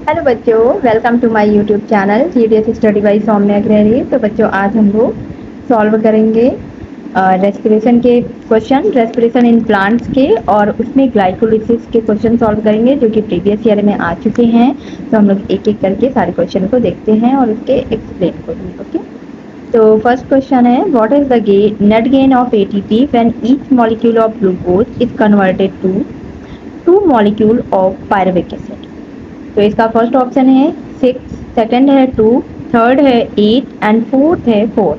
Hello बच्चों, welcome to my YouTube channel GDS study by Saumya Agrahari. तो बच्चों, आज हम लोग सॉल्व करेंगे रेस्पिरेशन के क्वेश्चन, रेस्पिरेशन इन प्लांट्स के, और उसमें ग्लाइकोलिसिस के क्वेश्चन सॉल्व करेंगे जो कि प्रीवियस ईयर में आ चुके हैं। तो हम लोग एक एक करके सारे क्वेश्चन को देखते हैं और उसके एक्सप्लेन करेंगे। ओके, तो फर्स्ट क्वेश्चन है, what is the net gain of ATP when each molecule of glucose is converted to 2 molecule of pyruvic acid. तो इसका फर्स्ट ऑप्शन है 6, सेकंड है 2, थर्ड है 8 एंड फोर्थ है 4।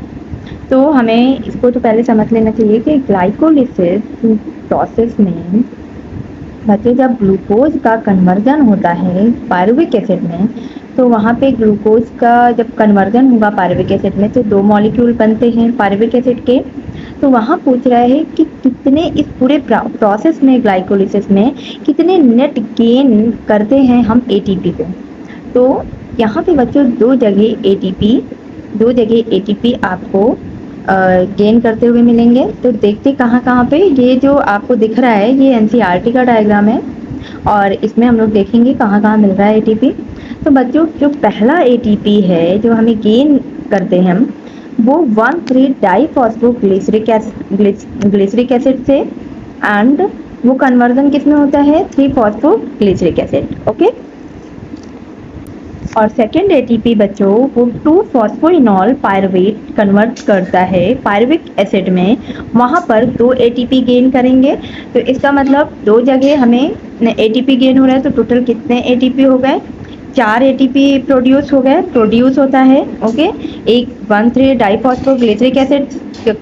तो हमें इसको तो पहले समझ लेना चाहिए कि ग्लाइकोलिसिस प्रोसेस में बच्चे जब ग्लूकोज का कन्वर्जन होता है पायरुविक एसिड में, तो वहाँ पे ग्लूकोज का जब कन्वर्जन होगा पायरुविक एसिड में तो 2 मॉलिक्यूल बनते हैं पायरुविक एसिड के। तो वहाँ पूछ रहा है कि कितने इस पूरे प्रोसेस में ग्लाइकोलिसिस में कितने नेट गेन करते हैं हम एटीपी को। तो यहाँ पे बच्चों दो जगह एटीपी आपको गेन करते हुए मिलेंगे। तो देखते कहाँ कहाँ पे, ये जो आपको दिख रहा है ये एनसीईआरटी का डायग्राम है और इसमें हम लोग देखेंगे कहाँ कहाँ मिल रहा है एटीपी। तो बच्चों, जो पहला एटीपी है जो हमें गेन करते हैं हम, वो 1,3-डाइफॉस्फोग्लिसरिक एसिड से, एंड वो कन्वर्जन किसमें होता है 3-फॉस्फोग्लिसरिक एसिड। ओके, और सेकेंड एटीपी बच्चों वो 2-फॉस्फोइनॉल पायरुवेट कन्वर्ट करता है पायरुविक एसिड में, वहाँ पर 2 एटीपी गेन करेंगे। तो इसका मतलब दो जगह हमें एटीपी गेन हो रहा है। तो टोटल कितने एटीपी हो गए, 4 एटीपी प्रोड्यूस होता है। ओके, एक 1,3-डाइफॉस्फोग्लिसरिक एसिड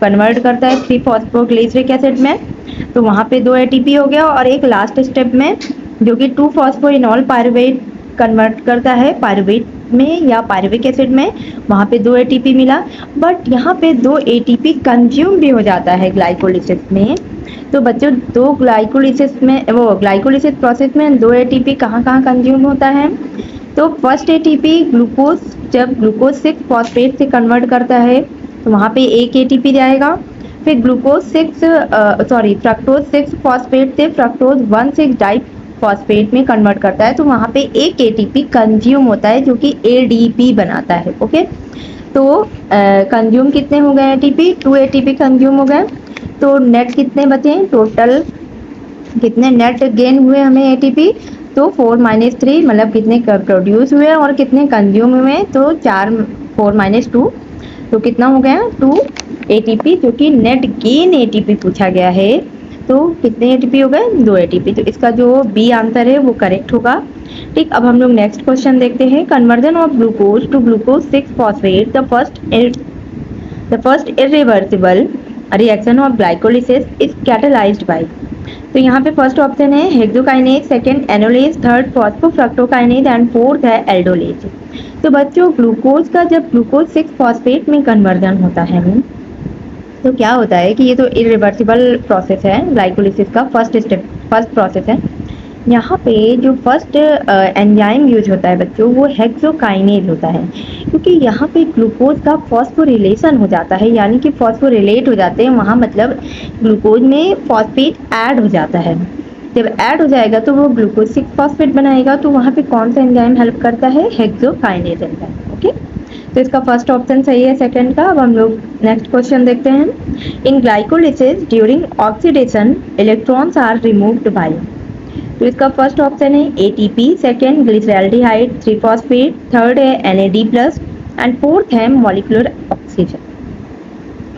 कन्वर्ट करता है 3-फॉस्फोग्लिसरिक एसिड में, तो वहाँ पे 2 एटीपी हो गया। और एक लास्ट स्टेप में जो कि 2-फॉस्फोइनॉल पायरुवेट कन्वर्ट करता है पायरुवेट में या पायरुविक एसिड में, वहाँ पे 2 एटीपी मिला। बट यहाँ पे 2 एटीपी कंज्यूम भी हो जाता है ग्लाइकोलिसिस में। तो बच्चों, ग्लाइकोलिसिस प्रोसेस में 2 एटीपी कहाँ कहाँ कंज्यूम होता है। तो फर्स्ट एटीपी ग्लूकोज जब ग्लूकोज 6 फॉस्फेट से कन्वर्ट करता है तो वहाँ पे 1 एटीपी जाएगा। फिर फ्रक्टोज 6 फॉस्फेट से फ्रक्टोज 1,6 डाइफॉस्फेट में कन्वर्ट करता है, तो वहाँ पे 1 एटीपी कंज्यूम होता है जो कि एडीपी बनाता है। ओके, तो कंज्यूम कितने हो गए एटीपी, 2 एटीपी कंज्यूम हो गए। तो नेट कितने बचे, टोटल कितने नेट गेन हुए हमें एटीपी, तो 4-3 मतलब कितने प्रोड्यूस हुए और कितने कंज्यूम हुए, तो 4 - 2, तो कितना हो गया 2 एटीपी, जो कि नेट गेन एटीपी पूछा गया है। तो कितने एटीपी हो गए, 2 एटीपी। तो इसका जो बी आंसर है वो करेक्ट होगा। ठीक, अब हम लोग नेक्स्ट क्वेश्चन देखते हैं। Conversion of glucose to glucose 6 phosphate, the first irreversible reaction of glycolysis is catalysed by. तो यहाँ पे फर्स्ट ऑप्शन है hexokinase, second enolase, third phosphofructokinase and fourth है एल्डोलेज। तो बच्चों, ग्लूकोज का जब ग्लूकोज 6 फॉस्फेट में कन्वर्जन होता है तो क्या होता है कि ये तो इरिवर्सिबल प्रोसेस है, ग्लाइकोलिसिस का फर्स्ट प्रोसेस है। यहाँ पे जो फर्स्ट एंजाइम यूज होता है बच्चों वो हेक्सोकाइनेज होता है, क्योंकि यहाँ पे ग्लूकोज का फॉस्फोरिलेशन हो जाता है, यानी कि फॉस्फोरिलेट हो जाते हैं वहाँ, मतलब ग्लूकोज में फॉस्फेट ऐड हो जाता है। जब ऐड हो जाएगा तो वो ग्लूकोज 6 फॉस्फेट बनाएगा, तो वहाँ पे कौन सा एंजाइम हेल्प करता है, हेक्सोकाइनेज एंजाइम। ओके, तो इसका फर्स्ट ऑप्शन सही है सेकंड का। अब हम लोग नेक्स्ट क्वेश्चन देखते हैं। In glycolysis during oxidation electrons are removed by. तो इसका फर्स्ट ऑप्शन है ATP, second glyceraldehyde 3 phosphate, third है Na+, एंड फोर्थ है मॉलिक्यूलर ऑक्सीजन।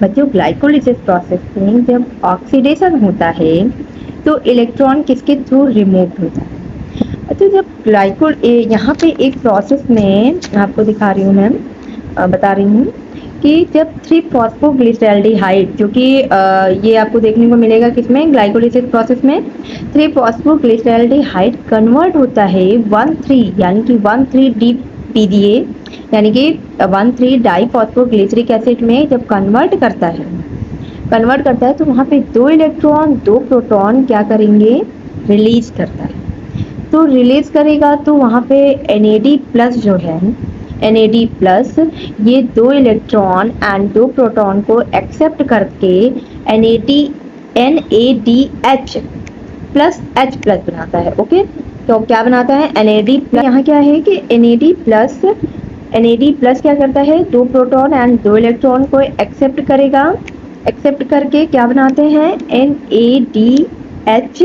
बच्चों, ग्लाइकोलिसिस प्रोसेस में जब ऑक्सीडेशन होता है तो इलेक्ट्रॉन किसके थ्रू रिमूव होता है। अच्छा, जब यहाँ पे एक प्रोसेस में आपको दिखा रही हूँ मैं, बता रही हूँ कि जब 3-फॉस्फोग्लिसरैल्डिहाइड, जो कि ये आपको देखने को मिलेगा किसमें, ग्लाइकोलिसिस प्रोसेस में 3-फॉस्फोग्लिसरैल्डिहाइड कन्वर्ट होता है 1,3 यानी कि 1,3-डी पीडीए यानी कि 1,3 डाइफॉस्फोग्लिसरिक एसिड में जब कन्वर्ट करता है तो वहाँ पे 2 इलेक्ट्रॉन 2 प्रोटॉन क्या करेंगे, रिलीज करता है। तो रिलीज करेगा तो वहाँ पे NAD+ जो है, NAD+ ये 2 इलेक्ट्रॉन एंड 2 प्रोटॉन को एक्सेप्ट करके NADH+H+ बनाता है। ओके, तो क्या बनाता है NAD+। यहाँ क्या है कि NAD+ क्या करता है, 2 प्रोटॉन एंड 2 इलेक्ट्रॉन को एक्सेप्ट करेगा, एक्सेप्ट करके क्या बनाते हैं NADH+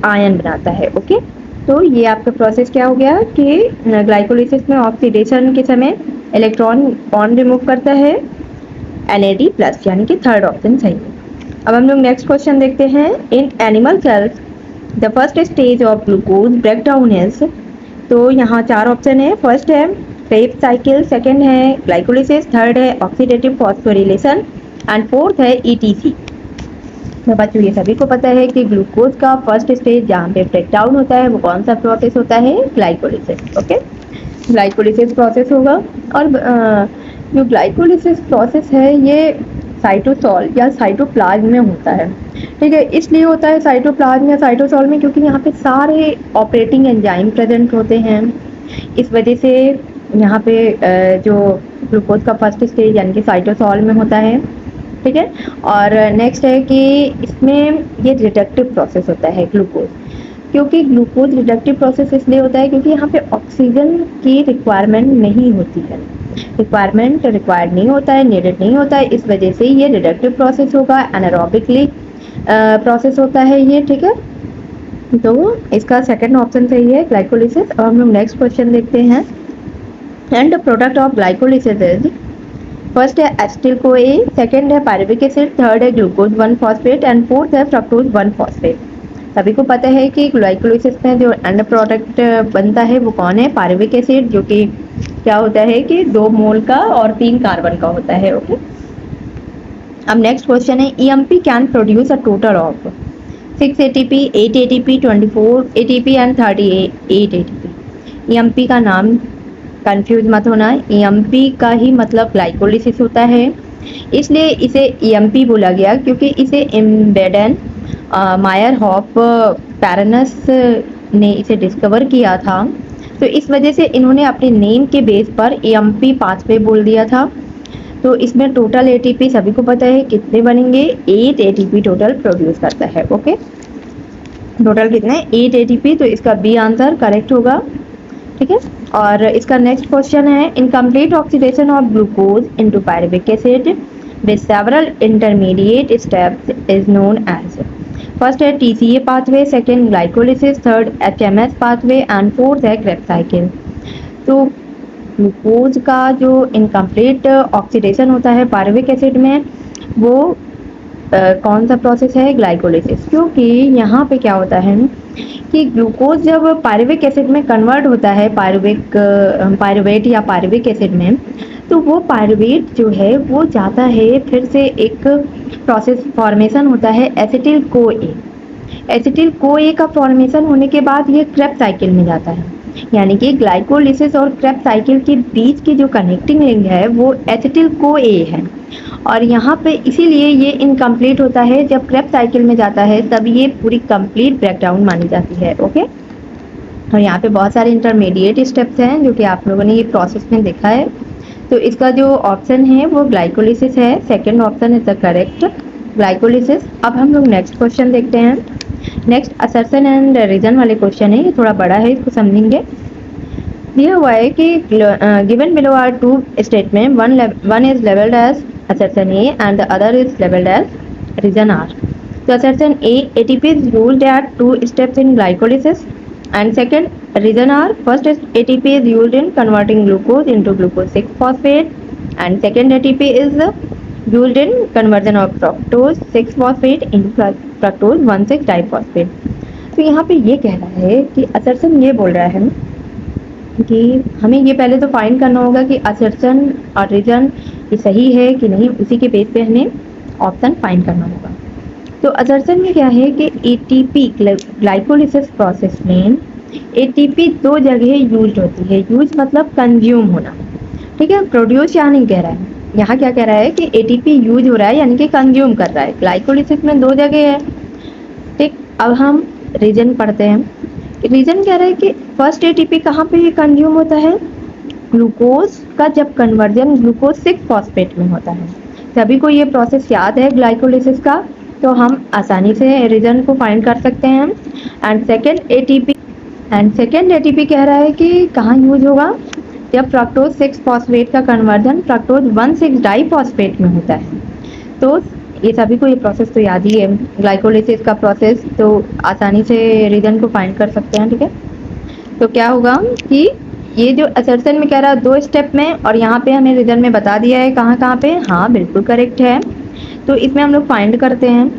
आयन बनाता है। ओके, तो ये आपका प्रोसेस क्या हो गया कि ग्लाइकोलिसिस में ऑक्सीडेशन के समय इलेक्ट्रॉन बॉन्ड रिमूव करता है NAD+, यानी कि थर्ड ऑप्शन सही है। अब हम लोग नेक्स्ट क्वेश्चन देखते हैं। In animal cells the first stage of glucose breakdown is, तो यहाँ 4 ऑप्शन है। फर्स्ट है क्रेब्स साइकिल, सेकंड है ग्लाइकोलिसिस, थर्ड है ऑक्सीडेटिव फॉस्फोरिलेशन एंड फोर्थ है ETC। तो बच्चों ये सभी को पता है कि ग्लूकोज का फर्स्ट स्टेज जहाँ पे ब्रेकडाउन होता है वो कौन सा प्रोसेस होता है, ग्लाइकोलिसिस। ओके, ग्लाइकोलिसिस प्रोसेस होगा। और जो ग्लाइकोलिसिस प्रोसेस है ये साइटोसॉल या साइटोप्लाज्म में होता है। ठीक है, इसलिए होता है साइटोप्लाज्म या साइटोसॉल में क्योंकि यहाँ पे सारे ऑपरेटिंग एंजाइम प्रेजेंट होते हैं। इस वजह से यहाँ पे जो ग्लूकोज का फर्स्ट स्टेज यानी कि साइटोसॉल में होता है। ठीक है, और नेक्स्ट है कि इसमें ये रिडक्टिव प्रोसेस होता है ग्लूकोज, क्योंकि ग्लूकोज रिडक्टिव प्रोसेस इसलिए होता है क्योंकि यहाँ पे ऑक्सीजन की रिक्वायरमेंट नहीं होती है, रिक्वायर्ड नहीं होता है, नीडेड नहीं होता है, इस वजह से ये रिडक्टिव प्रोसेस होगा, एनारोबिकली प्रोसेस होता है ये। ठीक है, तो इसका सेकंड ऑप्शन सही है ग्लाइकोलिसिस। और हम लोग नेक्स्ट क्वेश्चन देखते हैं। And product of glycolysis is, first है एसिटिल CoA, सेकंड है पायरुविक एसिड, थर्ड है ग्लूकोज 1-फॉस्फेट एंड फोर्थ है फ्रक्टोज 1-फॉस्फेट। सभी को पता है कि ग्लाइकोलिसिस में जो एंड प्रोडक्ट बनता है वो कौन है, पायरुविक एसिड, जो कि क्या होता है कि 2 मोल का और 3 कार्बन का होता है। ओके, अब नेक्स्ट क्वेश्चन है EMP can produce a total of 6 ATP, 8 ATP, 24 ATP and 38 ATP। EMP का नाम कंफ्यूज मत होना, EMP का ही मतलब ग्लाइकोलिसिस होता है, इसलिए इसे EMP बोला गया क्योंकि इसे इम्बेडेन मायरहोफ पैरानस ने इसे डिस्कवर किया था। तो इस वजह से इन्होंने अपने नेम के बेस पर EMP पाथवे बोल दिया था। तो इसमें टोटल ATP सभी को पता है कितने बनेंगे, 8 ATP टोटल प्रोड्यूस करता है। ओके, टोटल कितने, 8 ATP, तो इसका बी आंसर करेक्ट होगा। ठीक है, और इसका नेक्स्ट क्वेश्चन है incomplete oxidation of glucose into pyruvic acid with several intermediate steps is known as, first है TCA pathway, second glycolysis, third HMS pathway and fourth है क्रेब्स साइकिल। तो glucose का जो इनकम्प्लीट ऑक्सीडेशन होता है pyruvic acid में वो कौन सा प्रोसेस है, ग्लाइकोलिसिस। क्योंकि यहाँ पे क्या होता है कि ग्लूकोज जब पायरुविक एसिड में कन्वर्ट होता है, पायरुवेट या पायरुविक एसिड में, तो वो पायरुवेट जो है वो जाता है, फिर से एक प्रोसेस फॉर्मेशन होता है एसिटिल CoA। एसिटिल CoA का फॉर्मेशन होने के बाद ये क्रेब्स साइकिल में जाता है, यानी कि ग्लाइकोलिसिस और क्रेब्स साइकिल के बीच की जो कनेक्टिंग लिंक है वो एसिटिल CoA है। और यहाँ पे इसीलिए ये इनकम्प्लीट होता है, जब क्रेब्स साइकिल में जाता है तब ये पूरी कंप्लीट ब्रेकडाउन मानी जाती है। ओके, और यहाँ पे बहुत सारे इंटरमीडिएट स्टेप्स हैं जो कि आप लोगों ने ये प्रोसेस में देखा है। तो इसका जो ऑप्शन है वो ग्लाइकोलिसिस है, second option is the correct, glycolysis. अब हम लोग नेक्स्ट क्वेश्चन देखते हैं। नेक्स्ट असर्शन एंड रीजन वाले क्वेश्चन है, ये थोड़ा बड़ा है, इसको समझेंगे। दिया हुआ है कि given below are 2 statements, one is labelled as assertion A and the other is labeled as reason R. So assertion A, ATP is used at 2 steps in glycolysis, and second reason R, first is ATP is used in converting glucose into glucose 6-phosphate, and second ATP is used in conversion of fructose 6-phosphate into fructose 1,6-diphosphate। तो यहाँ पे ये कह रहा है कि assertion ये बोल रहा है कि हमें ये पहले तो फाइंड करना होगा कि असर्शन और रीजन ये सही है कि नहीं, उसी के बेस पे हमें ऑप्शन फाइंड करना होगा। तो असर्शन में क्या है कि ATP ग्लाइकोलिसिस प्रोसेस में ATP 2 जगह यूज होती है, यूज मतलब कंज्यूम होना। ठीक है, प्रोड्यूस यहाँ नहीं कह रहा है, यहाँ क्या कह रहा है कि ATP यूज हो रहा है यानी कि कंज्यूम कर रहा है। ग्लाइकोलिसिस में 2 जगह है। ठीक, अब हम रीजन पढ़ते हैं। रीजन कह रहा है कि फर्स्ट ATP कहाँ पे कंज्यूम होता है, ग्लूकोज का जब कन्वर्जन ग्लूकोज 6-फॉस्फेट में होता है। सभी को ये प्रोसेस याद है ग्लाइकोलिसिस का, तो हम आसानी से रीजन को फाइंड कर सकते हैं। एंड सेकेंड एटीपी कह रहा है कि कहाँ यूज होगा, जब फ्रक्टोज 6 फॉस्फेट का कन्वर्जन फ्रक्टोज 1,6 डाइफॉस्फेट में होता है। तो ये सभी को ये प्रोसेस तो याद ही है, ग्लाइकोलिसिस का प्रोसेस, तो आसानी से रीजन को फाइंड कर सकते हैं। ठीक है, तो क्या होगा कि ये जो असर्शन में कह रहा है 2 स्टेप में, और यहाँ पे हमें रीजन में बता दिया है कहाँ कहाँ पे, हाँ बिल्कुल करेक्ट है। तो इसमें हम लोग फाइंड करते हैं।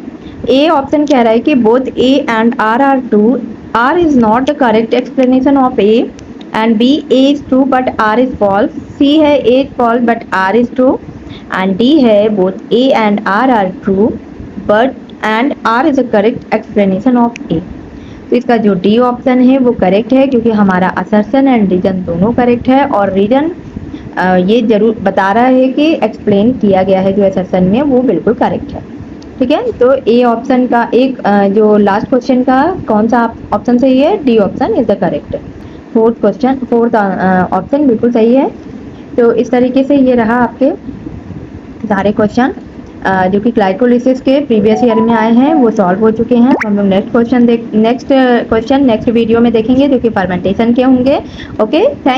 ए ऑप्शन कह रहा है कि both A and R are true, R is not the correct explanation of A, and B A is true but R is false, C है A is false but R is true, and D है both A and R are true but and R is the correct explanation of A. तो इसका जो D option है वो correct है, क्योंकि हमारा असर्शन एंड रीजन दोनों करेक्ट है, और रीजन ये जरूर बता रहा है कि एक्सप्लेन किया गया है जो असर्शन में वो बिल्कुल करेक्ट है। ठीक है, तो ए ऑप्शन का एक जो लास्ट क्वेश्चन का कौन सा ऑप्शन सही है, D option is the correct. Fourth option बिल्कुल सही है। तो इस तरीके से ये रहा आपके सारे क्वेश्चन जो कि ग्लाइकोलिसिस के प्रीवियस ईयर में आए हैं वो सॉल्व हो चुके हैं। हम लोग नेक्स्ट क्वेश्चन नेक्स्ट वीडियो में देखेंगे जो कि फर्मेंटेशन के होंगे। Okay, thank you.